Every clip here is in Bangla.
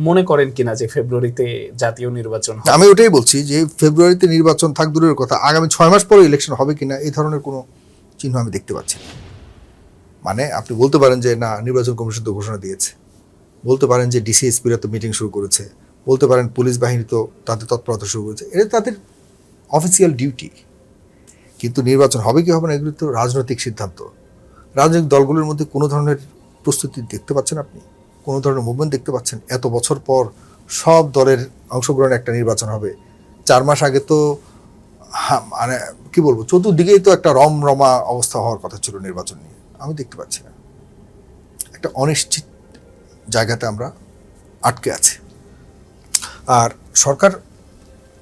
মনে করেন কিনা যে ফেব্রুয়ারিতে জাতীয় নির্বাচন হবে? আমি ওটাই বলছি যে ফেব্রুয়ারিতে নির্বাচন থাক দূরের কথা, আগামী 6 মাস পরে ইলেকশন হবে কিনা এই ধরনের কোনো চিহ্ন আমি দেখতে পাচ্ছি না। মানে আপনি বলতে পারেন যে না, নির্বাচন কমিশন তো ঘোষণা দিয়েছে, বলতে পারেন যে ডিসিএসপিরা তো মিটিং শুরু করেছে, বলতে পারেন পুলিশ বাহিনী তো তাদের তৎপরতা শুরু করেছে, এটা তাদের অফিসিয়াল ডিউটি। কিন্তু নির্বাচন হবে কি হবে না এগুলো তো রাজনৈতিক সিদ্ধান্ত। রাজনৈতিক দলগুলোর মধ্যে কোনো ধরনের প্রস্তুতি দেখতে পাচ্ছেন আপনি? কোনো ধরনের মুভমেন্ট দেখতে পাচ্ছেন? এত বছর পর সব দলের অংশগ্রহণে একটা নির্বাচন হবে। 4 মাস আগে তো মানে কি বলবো, চতুর্দিকেই তো একটা রমরমা অবস্থা হওয়ার কথা ছিল নির্বাচন নিয়ে। আমি দেখতে পাচ্ছি না। একটা অনিশ্চিত জায়গাতে আমরা আটকে আছি। আর সরকার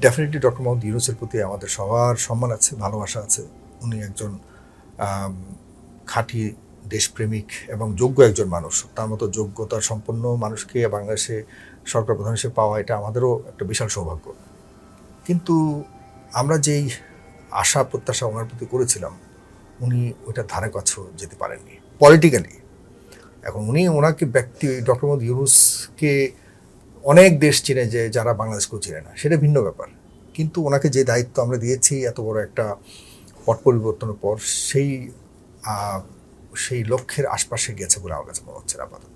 ডেফিনেটলি ডক্টর মোহাম্মদ ইউনূসের প্রতি আমাদের সবার সম্মান আছে, ভালোবাসা আছে। উনি একজন খাঁটি দেশপ্রেমিক এবং যোগ্য একজন মানুষ। তার মতো যোগ্যতা সম্পন্ন মানুষকে বাংলাদেশে সরকার প্রধান হিসেবে পাওয়া, এটা আমাদেরও একটা বিশাল সৌভাগ্য। কিন্তু আমরা যেই আশা প্রত্যাশা ওনার প্রতি করেছিলাম, উনি ওইটার ধারে কাছেও যেতে পারেননি পলিটিক্যালি। এখন ওনাকে ব্যক্তি ডক্টর মোহাম্মদ ইউনূসকে অনেক দেশ চিনে, যে যারা বাংলাদেশকেও চিনে না, সেটা ভিন্ন ব্যাপার। কিন্তু ওনাকে যে দায়িত্ব আমরা দিয়েছি এত বড় একটা পট পরিবর্তনের পর, সেই সেই লক্ষ্যের আশপাশে গেছে বলে আমার কাছে মনে হচ্ছে না আপাতত।